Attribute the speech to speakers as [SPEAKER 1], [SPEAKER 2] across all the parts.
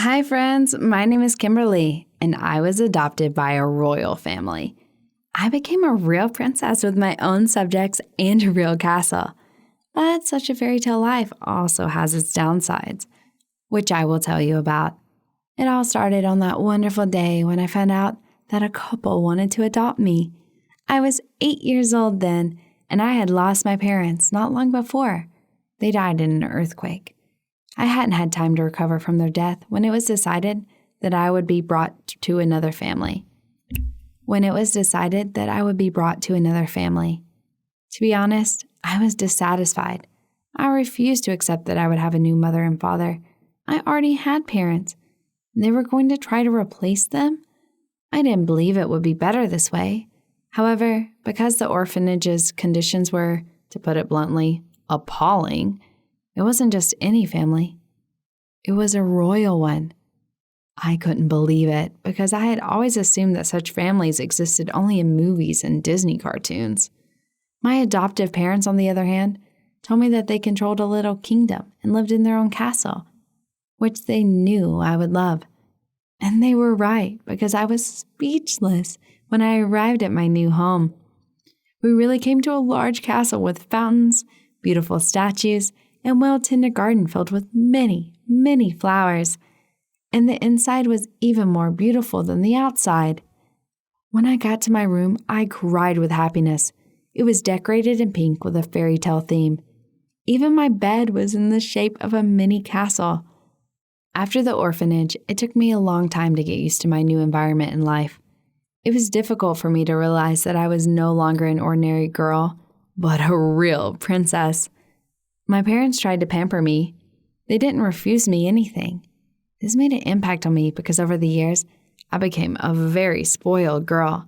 [SPEAKER 1] Hi, friends. My name is Kimberly, and I was adopted by a royal family. I became a real princess with my own subjects and a real castle. But such a fairy tale life also has its downsides, which I will tell you about. It all started on that wonderful day when I found out that a couple wanted to adopt me. I was 8 years old then, and I had lost my parents not long before. They died in an earthquake. I hadn't had time to recover from their death when it was decided that I would be brought to another family. To be honest, I was dissatisfied. I refused to accept that I would have a new mother and father. I already had parents. They were going to try to replace them? I didn't believe it would be better this way. However, because the orphanage's conditions were, to put it bluntly, appalling, it wasn't just any family. It was a royal one. I couldn't believe it because I had always assumed that such families existed only in movies and Disney cartoons. My adoptive parents, on the other hand, told me that they controlled a little kingdom and lived in their own castle, which they knew I would love. And they were right because I was speechless when I arrived at my new home. We really came to a large castle with fountains, beautiful statues, and well-tended garden filled with many, many flowers. And the inside was even more beautiful than the outside. When I got to my room, I cried with happiness. It was decorated in pink with a fairy tale theme. Even my bed was in the shape of a mini castle. After the orphanage, it took me a long time to get used to my new environment in life. It was difficult for me to realize that I was no longer an ordinary girl, but a real princess. My parents tried to pamper me. They didn't refuse me anything. This made an impact on me because over the years, I became a very spoiled girl.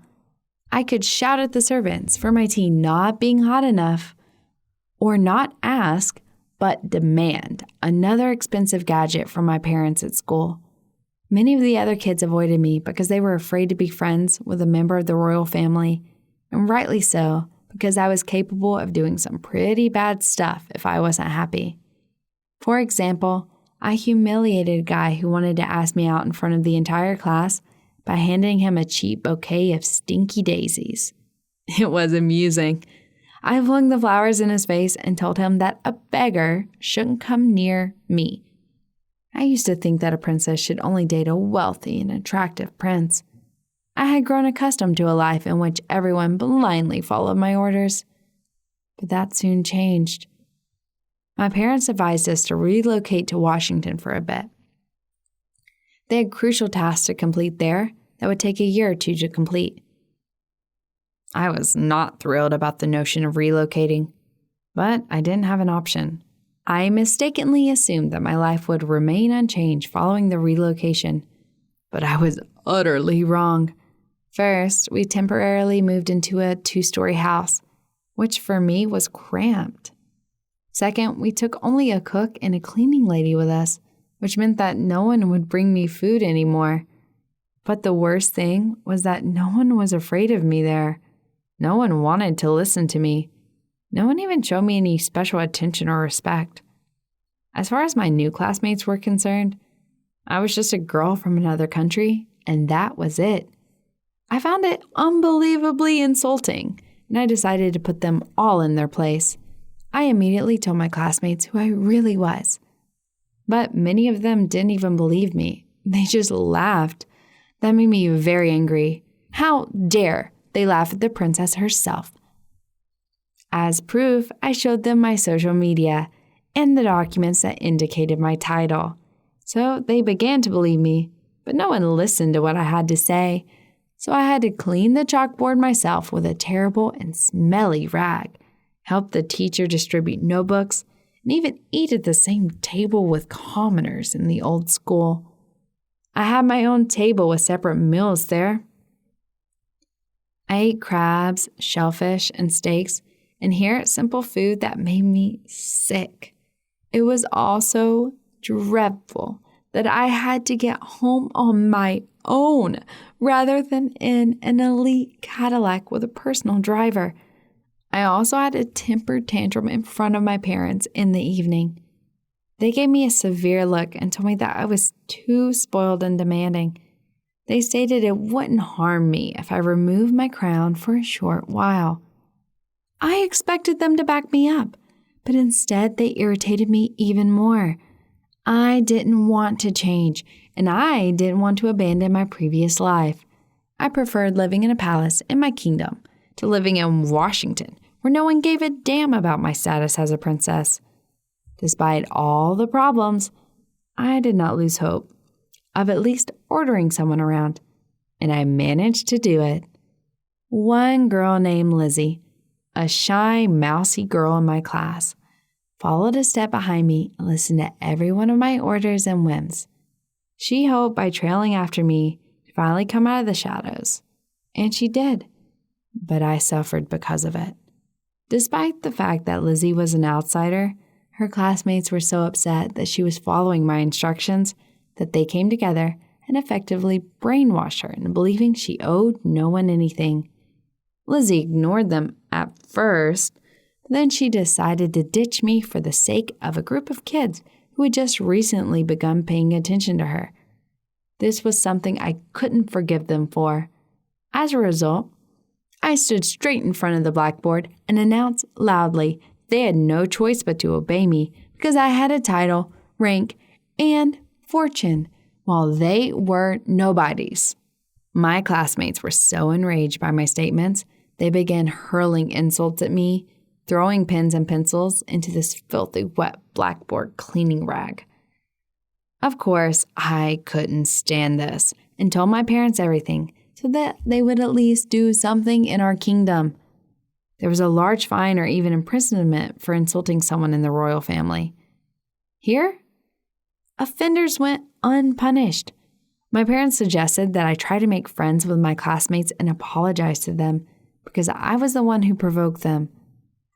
[SPEAKER 1] I could shout at the servants for my tea not being hot enough, or not ask, but demand another expensive gadget from my parents at school. Many of the other kids avoided me because they were afraid to be friends with a member of the royal family, and rightly so, because I was capable of doing some pretty bad stuff if I wasn't happy. For example, I humiliated a guy who wanted to ask me out in front of the entire class by handing him a cheap bouquet of stinky daisies. It was amusing. I flung the flowers in his face and told him that a beggar shouldn't come near me. I used to think that a princess should only date a wealthy and attractive prince. I had grown accustomed to a life in which everyone blindly followed my orders. But that soon changed. My parents advised us to relocate to Washington for a bit. They had crucial tasks to complete there that would take a year or two to complete. I was not thrilled about the notion of relocating, but I didn't have an option. I mistakenly assumed that my life would remain unchanged following the relocation, but I was utterly wrong. First, we temporarily moved into a 2-story house, which for me was cramped. Second, we took only a cook and a cleaning lady with us, which meant that no one would bring me food anymore. But the worst thing was that no one was afraid of me there. No one wanted to listen to me. No one even showed me any special attention or respect. As far as my new classmates were concerned, I was just a girl from another country, and that was it. I found it unbelievably insulting, and I decided to put them all in their place. I immediately told my classmates who I really was. But many of them didn't even believe me. They just laughed. That made me very angry. How dare they laugh at the princess herself? As proof, I showed them my social media and the documents that indicated my title. So they began to believe me, but no one listened to what I had to say. So I had to clean the chalkboard myself with a terrible and smelly rag, help the teacher distribute notebooks, and even eat at the same table with commoners in the old school. I had my own table with separate meals there. I ate crabs, shellfish, and steaks, and here simple food that made me sick. It was all so dreadful that I had to get home on my own rather than in an elite Cadillac with a personal driver. I also had a temper tantrum in front of my parents in the evening. They gave me a severe look and told me that I was too spoiled and demanding. They stated it wouldn't harm me if I removed my crown for a short while. I expected them to back me up, but instead they irritated me even more. I didn't want to change, and I didn't want to abandon my previous life. I preferred living in a palace in my kingdom to living in Washington, where no one gave a damn about my status as a princess. Despite all the problems, I did not lose hope of at least ordering someone around, and I managed to do it. One girl named Lizzie, a shy, mousy girl in my class, followed a step behind me and listened to every one of my orders and whims. She hoped by trailing after me to finally come out of the shadows, and she did, but I suffered because of it. Despite the fact that Lizzie was an outsider, her classmates were so upset that she was following my instructions that they came together and effectively brainwashed her into believing she owed no one anything. Lizzie ignored them at first, then she decided to ditch me for the sake of a group of kids who had just recently begun paying attention to her. This was something I couldn't forgive them for. As a result, I stood straight in front of the blackboard and announced loudly they had no choice but to obey me because I had a title, rank, and fortune, while they were nobodies. My classmates were so enraged by my statements, they began hurling insults at me, throwing pens and pencils into this filthy, wet blackboard cleaning rag. Of course, I couldn't stand this and told my parents everything so that they would at least do something in our kingdom. There was a large fine or even imprisonment for insulting someone in the royal family. Here, offenders went unpunished. My parents suggested that I try to make friends with my classmates and apologize to them because I was the one who provoked them.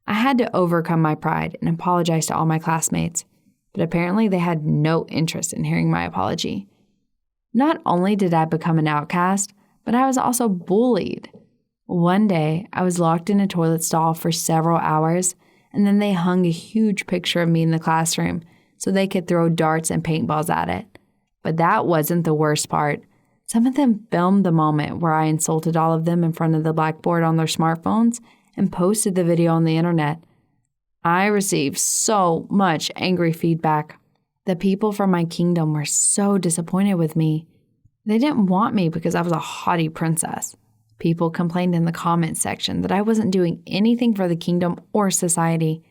[SPEAKER 1] I had to overcome my pride and apologize to all my classmates, but apparently they had no interest in hearing my apology. Not only did I become an outcast, but I was also bullied. One day, I was locked in a toilet stall for several hours, and then they hung a huge picture of me in the classroom so they could throw darts and paintballs at it. But that wasn't the worst part. Some of them filmed the moment where I insulted all of them in front of the blackboard on their smartphones and posted the video on the internet. I received so much angry feedback. The people from my kingdom were so disappointed with me. They didn't want me because I was a haughty princess. People complained in the comments section that I wasn't doing anything for the kingdom or society.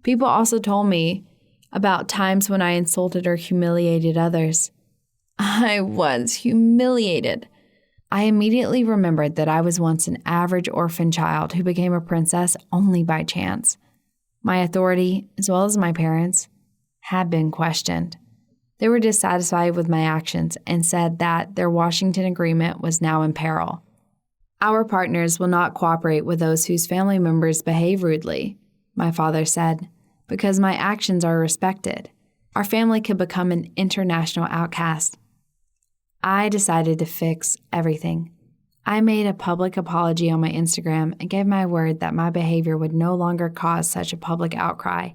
[SPEAKER 1] People also told me about times when I insulted or humiliated others. I was humiliated. I immediately remembered that I was once an average orphan child who became a princess only by chance. My authority, as well as my parents, had been questioned. They were dissatisfied with my actions and said that their Washington agreement was now in peril. Our partners will not cooperate with those whose family members behave rudely, my father said, because my actions are respected. Our family could become an international outcast. I decided to fix everything. I made a public apology on my Instagram and gave my word that my behavior would no longer cause such a public outcry.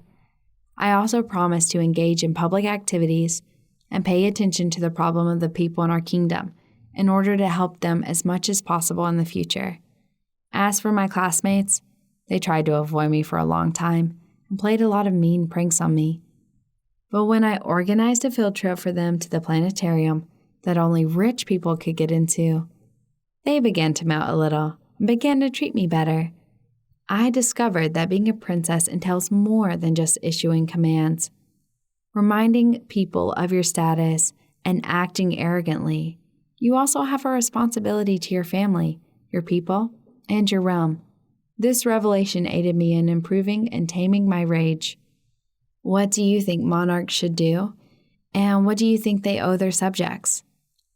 [SPEAKER 1] I also promised to engage in public activities and pay attention to the problem of the people in our kingdom in order to help them as much as possible in the future. As for my classmates, they tried to avoid me for a long time and played a lot of mean pranks on me. But when I organized a field trip for them to the planetarium that only rich people could get into, they began to melt a little and began to treat me better. I discovered that being a princess entails more than just issuing commands. Reminding people of your status and acting arrogantly, you also have a responsibility to your family, your people, and your realm. This revelation aided me in improving and taming my rage. What do you think monarchs should do? And what do you think they owe their subjects?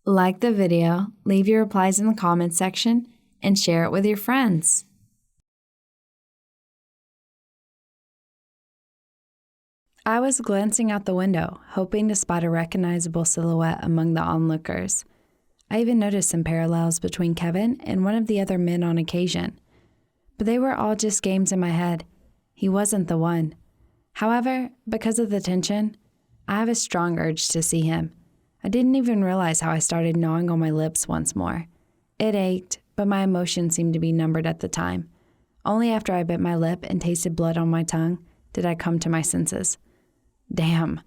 [SPEAKER 1] Like the video, leave your replies in the comments section, and share it with your friends. I was glancing out the window, hoping to spot a recognizable silhouette among the onlookers. I even noticed some parallels between Kevin and one of the other men on occasion. But they were all just games in my head. He wasn't the one. However, because of the tension, I have a strong urge to see him. I didn't even realize how I started gnawing on my lips once more. It ached, but my emotions seemed to be numbered at the time. Only after I bit my lip and tasted blood on my tongue did I come to my senses. Damn,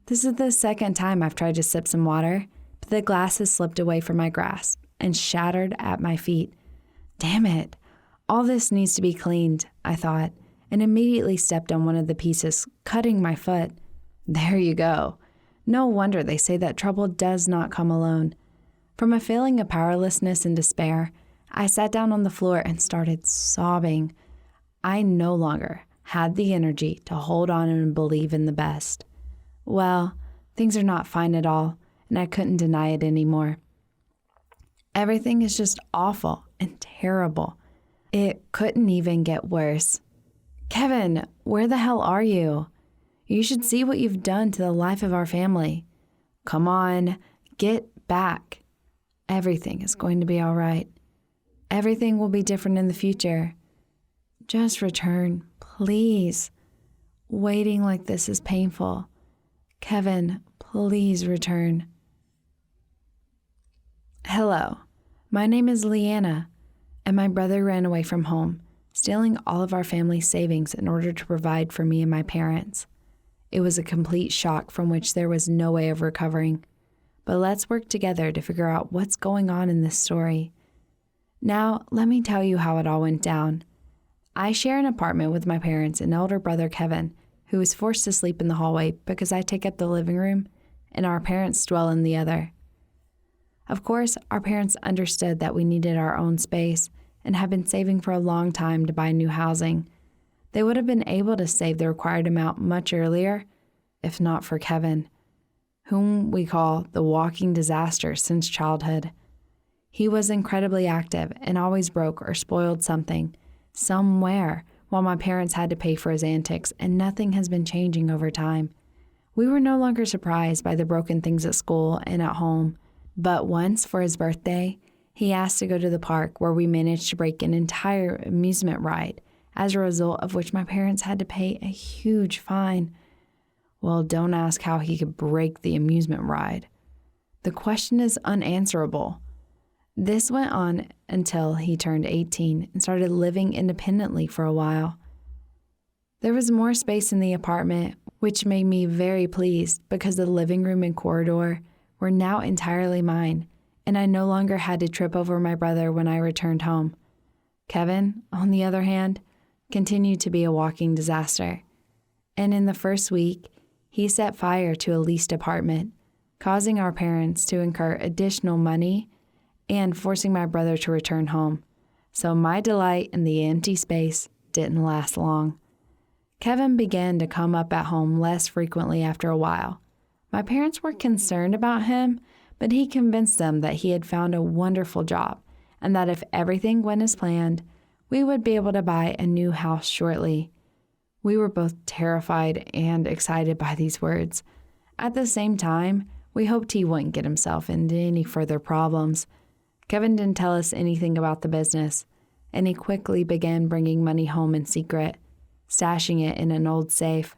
[SPEAKER 1] this is the second time I've tried to sip some water, but the glass has slipped away from my grasp and shattered at my feet. Damn it. All this needs to be cleaned, I thought, and immediately stepped on one of the pieces, cutting my foot. There you go. No wonder they say that trouble does not come alone. From a feeling of powerlessness and despair, I sat down on the floor and started sobbing. I no longer had the energy to hold on and believe in the best. Well, things are not fine at all, and I couldn't deny it anymore. Everything is just awful and terrible. It couldn't even get worse. Kevin, where the hell are you? You should see what you've done to the life of our family. Come on, get back. Everything is going to be all right. Everything will be different in the future. Just return, please. Waiting like this is painful. Kevin, please return. Hello, my name is Leanna, and my brother ran away from home, stealing all of our family's savings in order to provide for me and my parents. It was a complete shock from which there was no way of recovering. But let's work together to figure out what's going on in this story. Now, let me tell you how it all went down. I share an apartment with my parents and elder brother Kevin, who is forced to sleep in the hallway because I take up the living room and our parents dwell in the other. Of course, our parents understood that we needed our own space and had been saving for a long time to buy new housing. They would have been able to save the required amount much earlier, if not for Kevin, whom we call the walking disaster since childhood. He was incredibly active and always broke or spoiled something, somewhere, while my parents had to pay for his antics, and nothing has been changing over time. We were no longer surprised by the broken things at school and at home, but once for his birthday, he asked to go to the park where we managed to break an entire amusement ride, as a result of which my parents had to pay a huge fine. Well, don't ask how he could break the amusement ride. The question is unanswerable. This went on until he turned 18 and started living independently for a while. There was more space in the apartment, which made me very pleased because the living room and corridor were now entirely mine, and I no longer had to trip over my brother when I returned home. Kevin, on the other hand, continued to be a walking disaster. And in the first week, he set fire to a leased apartment, causing our parents to incur additional money and forcing my brother to return home. So my delight in the empty space didn't last long. Kevin began to come up at home less frequently after a while. My parents were concerned about him, but he convinced them that he had found a wonderful job and that if everything went as planned, we would be able to buy a new house shortly. We were both terrified and excited by these words. At the same time, we hoped he wouldn't get himself into any further problems. Kevin didn't tell us anything about the business, and he quickly began bringing money home in secret, stashing it in an old safe.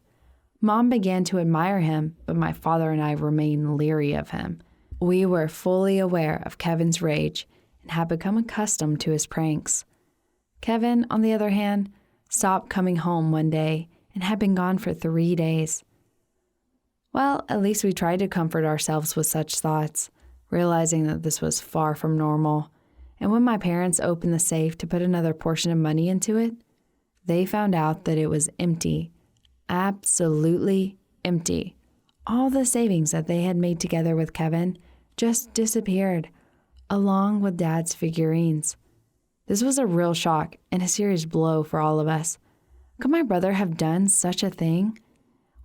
[SPEAKER 1] Mom began to admire him, but my father and I remained leery of him. We were fully aware of Kevin's rage and had become accustomed to his pranks. Kevin, on the other hand, stopped coming home one day and had been gone for 3 days. Well, at least we tried to comfort ourselves with such thoughts, realizing that this was far from normal. And when my parents opened the safe to put another portion of money into it, they found out that it was empty. Absolutely empty. All the savings that they had made together with Kevin just disappeared, along with Dad's figurines. This was a real shock and a serious blow for all of us. Could my brother have done such a thing?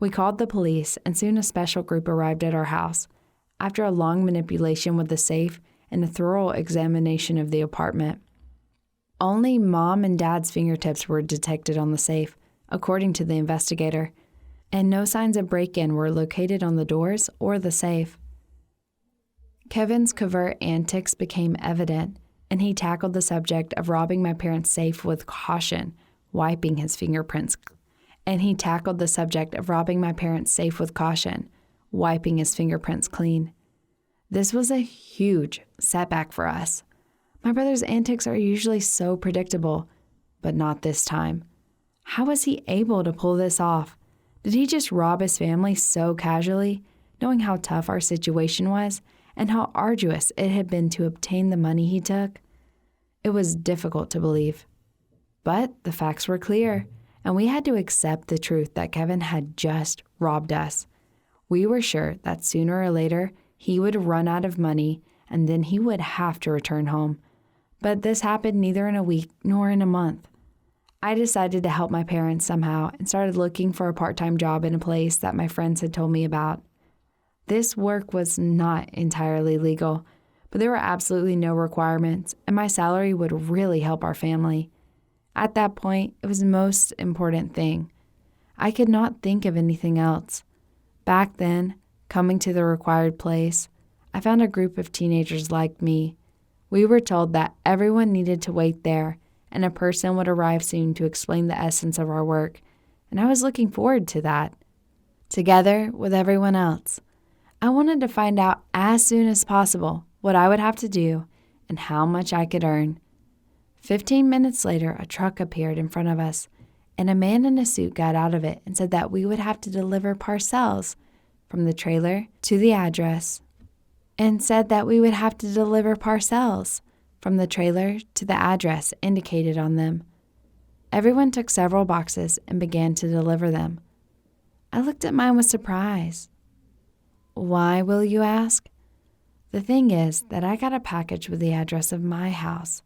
[SPEAKER 1] We called the police, and soon a special group arrived at our house. After a long manipulation with the safe and a thorough examination of the apartment, only Mom and Dad's fingertips were detected on the safe, according to the investigator, and no signs of break-in were located on the doors or the safe. Kevin's covert antics became evident, and he tackled the subject of robbing my parents' safe with caution, wiping his fingerprints wiping his fingerprints clean. This was a huge setback for us. My brother's antics are usually so predictable, but not this time. How was he able to pull this off? Did he just rob his family so casually, knowing how tough our situation was and how arduous it had been to obtain the money he took? It was difficult to believe. But the facts were clear, and we had to accept the truth that Kevin had just robbed us. We were sure that sooner or later he would run out of money and then he would have to return home. But this happened neither in a week nor in a month. I decided to help my parents somehow and started looking for a part-time job in a place that my friends had told me about. This work was not entirely legal, but there were absolutely no requirements, and my salary would really help our family. At that point, it was the most important thing. I could not think of anything else. Back then, coming to the required place, I found a group of teenagers like me. We were told that everyone needed to wait there, and a person would arrive soon to explain the essence of our work, and I was looking forward to that. Together with everyone else, I wanted to find out as soon as possible what I would have to do and how much I could earn. 15 minutes later, a truck appeared in front of us, and a man in a suit got out of it and said that we would have to deliver parcels from the trailer to the address, indicated on them. Everyone took several boxes and began to deliver them. I looked at mine with surprise. Why, will you ask? The thing is that I got a package with the address of my house,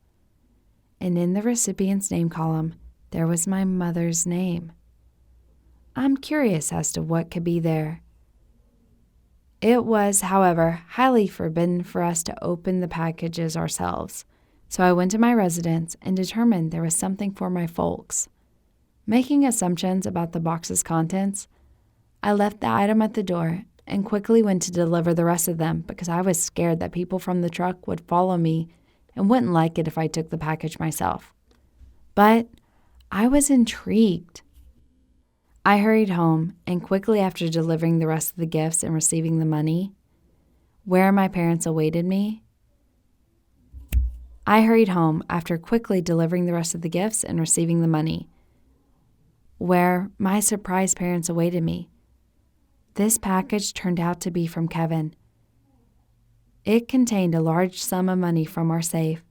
[SPEAKER 1] and in the recipient's name column, there was my mother's name. I'm curious as to what could be there. It was, however, highly forbidden for us to open the packages ourselves, so I went to my residence and determined there was something for my folks. Making assumptions about the box's contents, I left the item at the door and quickly went to deliver the rest of them because I was scared that people from the truck would follow me and wouldn't like it if I took the package myself. But I was intrigued. I hurried home, and quickly after delivering the rest of the gifts and receiving the money, where my parents awaited me, where my surprised parents awaited me. This package turned out to be from Kevin. It contained a large sum of money from our safe,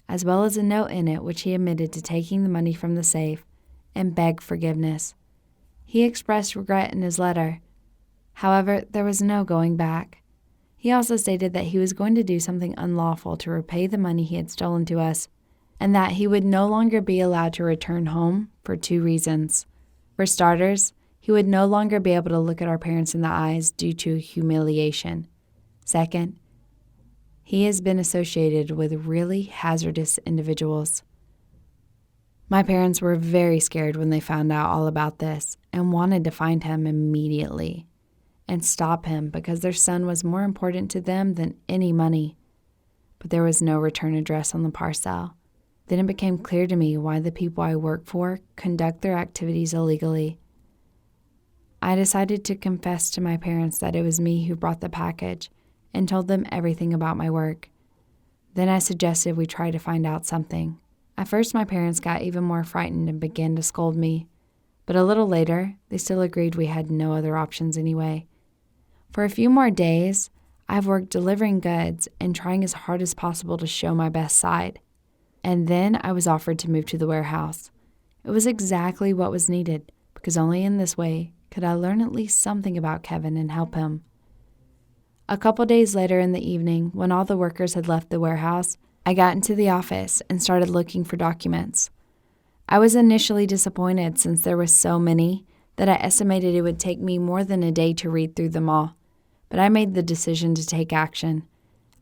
[SPEAKER 1] as well as a note in it which he admitted to taking the money from the safe and begged forgiveness. He expressed regret in his letter. However, there was no going back. He also stated that he was going to do something unlawful to repay the money he had stolen to us, and that he would no longer be allowed to return home for 2 reasons. For starters, he would no longer be able to look at our parents in the eyes due to humiliation. Second, he has been associated with really hazardous individuals. My parents were very scared when they found out all about this and wanted to find him immediately and stop him because their son was more important to them than any money. But there was no return address on the parcel. Then it became clear to me why the people I work for conduct their activities illegally. I decided to confess to my parents that it was me who brought the package and told them everything about my work. Then I suggested we try to find out something. At first, my parents got even more frightened and began to scold me, but a little later, they still agreed we had no other options anyway. For a few more days, I've worked delivering goods and trying as hard as possible to show my best side. And then I was offered to move to the warehouse. It was exactly what was needed, because only in this way could I learn at least something about Kevin and help him. A couple days later in the evening, when all the workers had left the warehouse, I got into the office and started looking for documents. I was initially disappointed since there were so many that I estimated it would take me more than a day to read through them all, but I made the decision to take action.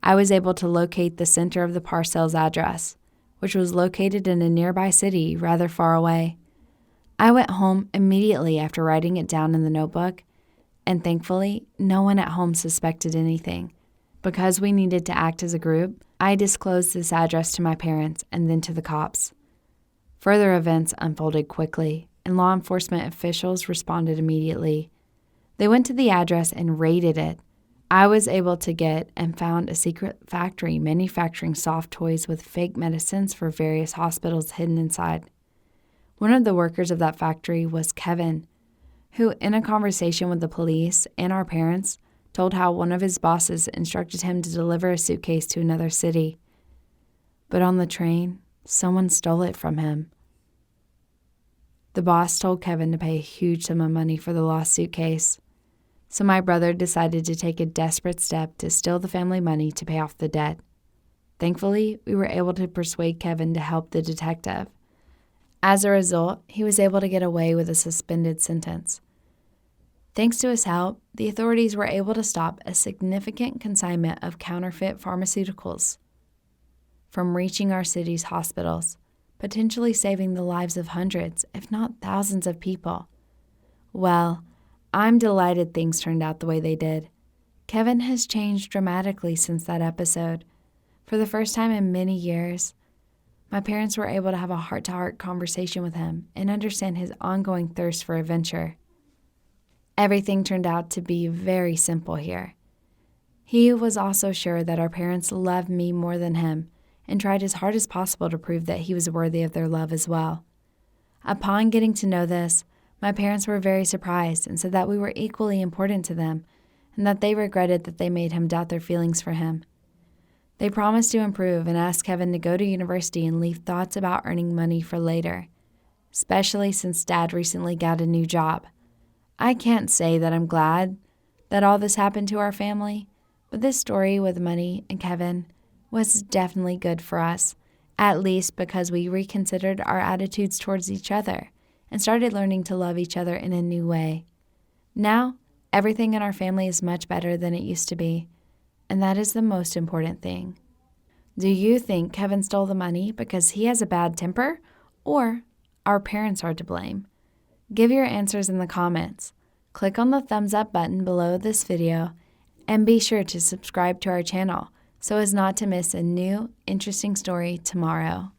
[SPEAKER 1] I was able to locate the center of the parcel's address, which was located in a nearby city rather far away. I went home immediately after writing it down in the notebook, and thankfully, no one at home suspected anything. Because we needed to act as a group, I disclosed this address to my parents and then to the cops. Further events unfolded quickly, and law enforcement officials responded immediately. They went to the address and raided it. I was able to get and found a secret factory manufacturing soft toys with fake medicines for various hospitals hidden inside. One of the workers of that factory was Kevin, who, in a conversation with the police and our parents, told how one of his bosses instructed him to deliver a suitcase to another city. But on the train, someone stole it from him. The boss told Kevin to pay a huge sum of money for the lost suitcase. So my brother decided to take a desperate step to steal the family money to pay off the debt. Thankfully, we were able to persuade Kevin to help the detective. As a result, he was able to get away with a suspended sentence. Thanks to his help, the authorities were able to stop a significant consignment of counterfeit pharmaceuticals from reaching our city's hospitals, potentially saving the lives of hundreds, if not thousands of people. Well, I'm delighted things turned out the way they did. Kevin has changed dramatically since that episode. For the first time in many years, my parents were able to have a heart-to-heart conversation with him and understand his ongoing thirst for adventure. Everything turned out to be very simple here. He was also sure that our parents loved me more than him and tried as hard as possible to prove that he was worthy of their love as well. Upon getting to know this, my parents were very surprised and said that we were equally important to them and that they regretted that they made him doubt their feelings for him. They promised to improve and asked Kevin to go to university and leave thoughts about earning money for later, especially since Dad recently got a new job. I can't say that I'm glad that all this happened to our family, but this story with money and Kevin was definitely good for us, at least because we reconsidered our attitudes towards each other and started learning to love each other in a new way. Now, everything in our family is much better than it used to be, and that is the most important thing. Do you think Kevin stole the money because he has a bad temper, or our parents are to blame? Give your answers in the comments. Click on the thumbs up button below this video and be sure to subscribe to our channel so as not to miss a new, interesting story tomorrow.